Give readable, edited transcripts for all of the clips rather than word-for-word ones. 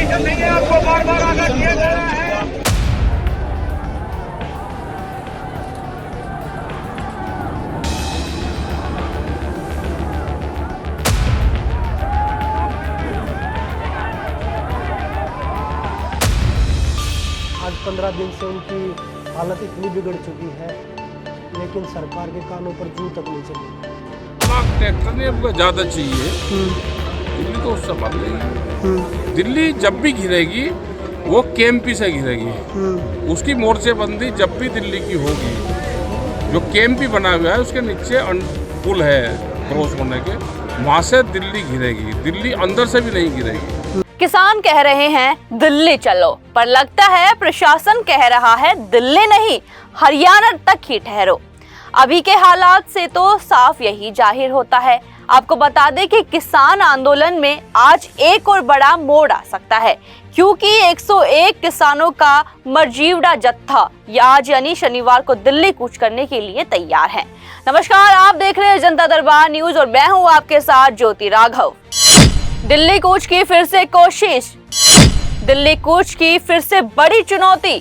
आपको बार बार आगाह किया जा रहा है। आज 15 दिन से उनकी हालत इतनी बिगड़ चुकी है, लेकिन सरकार के कानों पर जू तक नहीं चली। ट्रैक्टर ने अब ज़्यादा चाहिए, दिल्ली तो उससे बन गई। दिल्ली जब भी घिरेगी वो केएमपी से घिरेगी। उसकी मोर्चेबंदी जब भी दिल्ली की होगी, जो केएमपी बना हुआ है उसके नीचे पुल है क्रॉस होने के, वहाँ से दिल्ली घिरेगी। दिल्ली अंदर से भी नहीं घिरेगी। किसान कह रहे हैं दिल्ली चलो, पर लगता है प्रशासन कह रहा है दिल्ली नहीं हरियाणा तक ही ठहरो। अभी के हालात से तो साफ यही जाहिर होता है। आपको बता दें कि किसान आंदोलन में आज एक और बड़ा मोड़ आ सकता है, क्योंकि 101 किसानों का मरजीवड़ा जत्था आज यानी शनिवार को दिल्ली कूच करने के लिए तैयार है। नमस्कार, आप देख रहे हैं जनता दरबार न्यूज और मैं हूं आपके साथ ज्योति राघव। दिल्ली कूच की फिर से कोशिश, दिल्ली कूच की फिर से बड़ी चुनौती,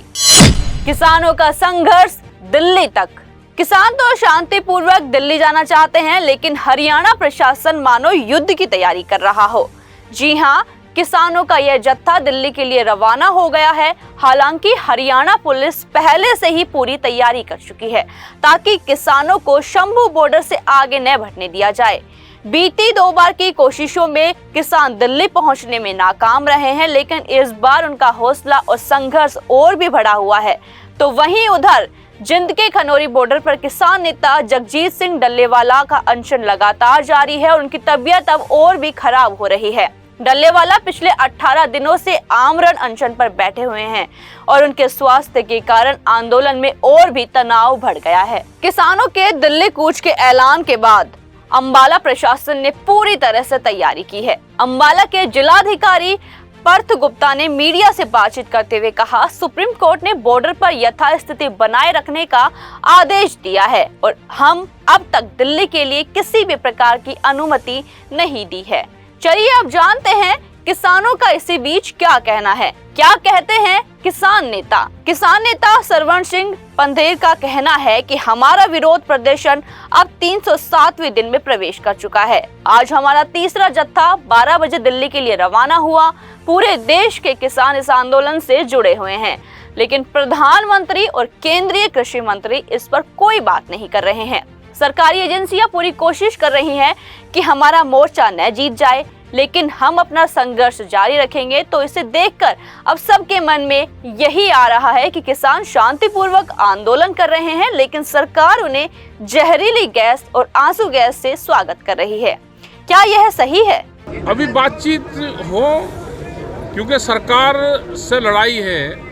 किसानों का संघर्ष दिल्ली तक। किसान तो शांतिपूर्वक दिल्ली जाना चाहते हैं, लेकिन हरियाणा प्रशासन मानो युद्ध की तैयारी कर रहा हो। जी हां, किसानों का यह जत्था दिल्ली के लिए रवाना हो गया है। हालांकि हरियाणा पुलिस पहले से ही पूरी तैयारी कर चुकी है, ताकि किसानों को शंभू बॉर्डर से आगे न बढ़ने दिया जाए। बीती 2 बार की कोशिशों में किसान दिल्ली पहुंचने में नाकाम रहे हैं, लेकिन इस बार उनका हौसला और संघर्ष और भी बढ़ा हुआ है। तो वहीं उधर जिंद के खनौरी बॉर्डर पर किसान नेता जगजीत सिंह डल्लेवाला का अनशन लगातार जारी है और उनकी तबीयत अब और भी खराब हो रही है। डल्लेवाला पिछले 18 दिनों से आमरण अनशन पर बैठे हुए हैं और उनके स्वास्थ्य के कारण आंदोलन में और भी तनाव बढ़ गया है। किसानों के दिल्ली कूच के ऐलान के बाद अंबाला प्रशासन ने पूरी तरह से तैयारी की है। अंबाला के जिलाधिकारी पार्थ गुप्ता ने मीडिया से बातचीत करते हुए कहा, सुप्रीम कोर्ट ने बॉर्डर पर यथास्थिति बनाए रखने का आदेश दिया है और हम अब तक दिल्ली के लिए किसी भी प्रकार की अनुमति नहीं दी है। चलिए अब जानते हैं किसानों का इसी बीच क्या कहना है। क्या कहते हैं किसान नेता? किसान नेता सरवण सिंह पंधेर का कहना है कि हमारा विरोध प्रदर्शन अब 307वें दिन में प्रवेश कर चुका है। आज हमारा तीसरा जत्था 12 बजे दिल्ली के लिए रवाना हुआ। पूरे देश के किसान इस आंदोलन से जुड़े हुए हैं, लेकिन प्रधानमंत्री और केंद्रीय कृषि मंत्री इस पर कोई बात नहीं कर रहे हैं। सरकारी एजेंसियां पूरी कोशिश कर रही हैं कि हमारा मोर्चा न जीत जाए, लेकिन हम अपना संघर्ष जारी रखेंगे। तो इसे देखकर अब सबके मन में यही आ रहा है कि किसान शांतिपूर्वक आंदोलन कर रहे हैं, लेकिन सरकार उन्हें जहरीली गैस और आंसू गैस से स्वागत कर रही है। क्या यह सही है? अभी बातचीत हो, क्योंकि सरकार से लड़ाई है,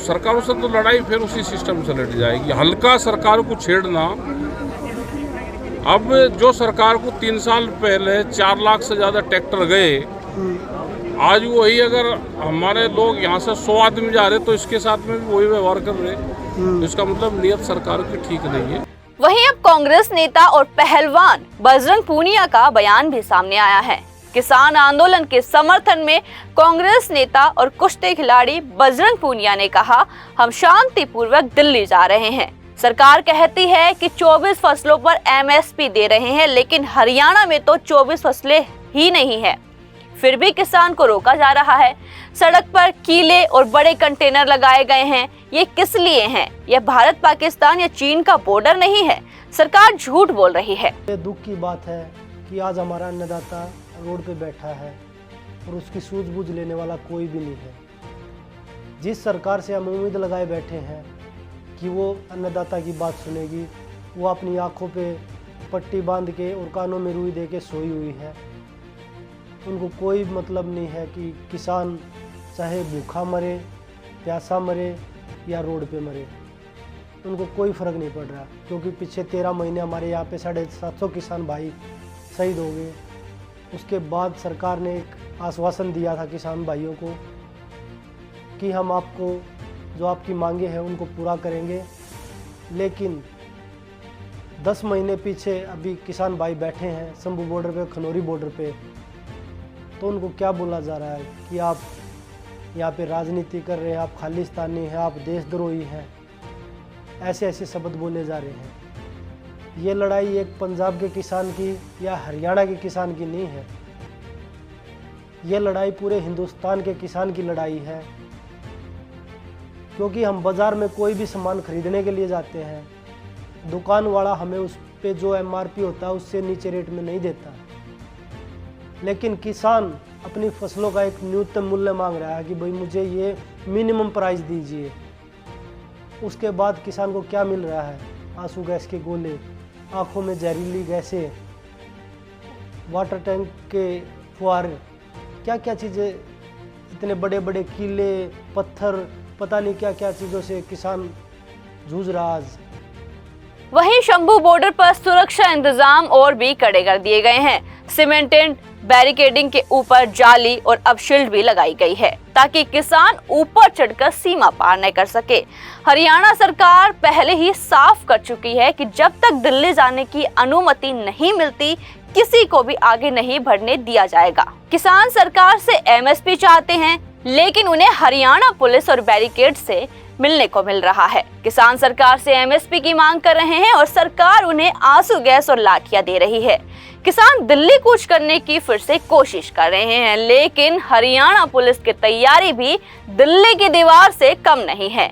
सरकारों से तो लड़ाई फिर उसी सिस्टम से लड़ जाएगी। हल्का सरकार को छेड़ना, अब जो सरकार को 3 साल पहले 4 लाख से ज़्यादा ट्रैक्टर गए, आज वही अगर हमारे लोग यहाँ से 100 आदमी जा रहे तो इसके साथ में भी वही व्यवहार कर रहे, तो इसका मतलब नियत सरकार की ठीक नहीं है। वहीं अब कांग्रेस नेता और पहलवान बजरंग पूनिया का बयान भी सामने आया है। किसान आंदोलन के समर्थन में कांग्रेस नेता और कुश्ती खिलाड़ी बजरंग पूनिया ने कहा, हम शांतिपूर्वक दिल्ली जा रहे हैं। सरकार कहती है कि 24 फसलों पर एमएसपी दे रहे हैं, लेकिन हरियाणा में तो 24 फसलें ही नहीं है, फिर भी किसान को रोका जा रहा है। सड़क पर कीले और बड़े कंटेनर लगाए गए हैं। ये किस लिए हैं? यह भारत पाकिस्तान या चीन का बॉर्डर नहीं है। सरकार झूठ बोल रही है। ये दुख की बात है कि आज हमारा अन्नदाता रोड पे बैठा है और उसकी सूझबूझ लेने वाला कोई भी नहीं है। जिस सरकार से हम उम्मीद लगाए बैठे हैं कि वो अन्नदाता की बात सुनेगी, वो अपनी आंखों पे पट्टी बांध के और कानों में रुई दे के सोई हुई है। उनको कोई मतलब नहीं है कि किसान चाहे भूखा मरे, प्यासा मरे या रोड पे मरे, उनको कोई फ़र्क नहीं पड़ रहा, क्योंकि पिछले 13 महीने हमारे यहाँ पे 750 किसान भाई शहीद हो गए। उसके बाद सरकार ने एक आश्वासन दिया था किसान भाइयों को कि हम आपको जो आपकी मांगे हैं उनको पूरा करेंगे, लेकिन 10 महीने पीछे अभी किसान भाई बैठे हैं शंभू बॉर्डर पे, खनौरी बॉर्डर पे, तो उनको क्या बोला जा रहा है कि आप यहाँ पे राजनीति कर रहे हैं, आप खालिस्तानी हैं, आप देशद्रोही हैं, ऐसे ऐसे शब्द बोले जा रहे हैं। ये लड़ाई एक पंजाब के किसान की या हरियाणा के किसान की नहीं है, ये लड़ाई पूरे हिंदुस्तान के किसान की लड़ाई है। क्योंकि हम बाज़ार में कोई भी सामान खरीदने के लिए जाते हैं, दुकान वाला हमें उस पे जो MRP होता है उससे नीचे रेट में नहीं देता, लेकिन किसान अपनी फसलों का एक न्यूनतम मूल्य मांग रहा है कि भाई मुझे ये मिनिमम प्राइस दीजिए। उसके बाद किसान को क्या मिल रहा है? आंसू गैस के गोले, आंखों में जहरीली गैसें, वाटर टैंक के फुहारे, क्या क्या चीज़ें, इतने बड़े बड़े कीले पत्थर, पता नहीं क्या क्या चीज़ों से किसान जूझ रहा आज। वहीं शंभू बॉर्डर पर सुरक्षा इंतजाम और भी कड़े कर दिए गए हैं। सीमेंटेड बैरिकेडिंग के ऊपर जाली और अब शील्ड भी लगाई गई है ताकि किसान ऊपर चढ़कर सीमा पार न कर सके। हरियाणा सरकार पहले ही साफ कर चुकी है कि जब तक दिल्ली जाने की अनुमति नहीं मिलती किसी को भी आगे नहीं बढ़ने दिया जाएगा। किसान सरकार से MSP चाहते हैं, लेकिन उन्हें हरियाणा पुलिस और बैरिकेड से मिलने को मिल रहा है। किसान सरकार से MSP की मांग कर रहे हैं और सरकार उन्हें आंसू गैस और लाठियां दे रही है। किसान दिल्ली कूच करने की फिर से कोशिश कर रहे हैं, लेकिन हरियाणा पुलिस की तैयारी भी दिल्ली की दीवार से कम नहीं है।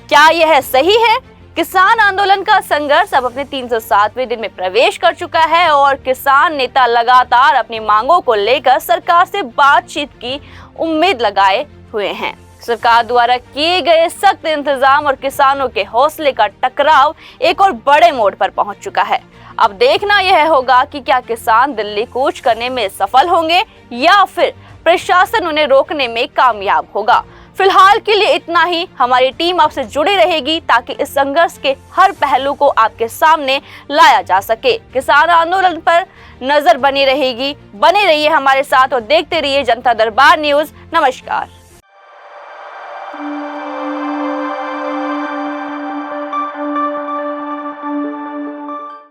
क्या यह सही है? किसान आंदोलन का संघर्ष अब अपने 307वें दिन में प्रवेश कर चुका है और किसान नेता लगातार अपनी मांगों को लेकर सरकार से बातचीत की उम्मीद लगाए हुए हैं। सरकार द्वारा किए गए सख्त इंतजाम और किसानों के हौसले का टकराव एक और बड़े मोड़ पर पहुंच चुका है। अब देखना यह होगा कि क्या किसान दिल्ली कूच करने में सफल होंगे या फिर प्रशासन उन्हें रोकने में कामयाब होगा। फिलहाल के लिए इतना ही। हमारी टीम आपसे जुड़ी रहेगी ताकि इस संघर्ष के हर पहलू को आपके सामने लाया जा सके। किसान आंदोलन पर नजर बनी रहेगी। बने रहिए हमारे साथ और देखते रहिए जनता दरबार न्यूज। नमस्कार।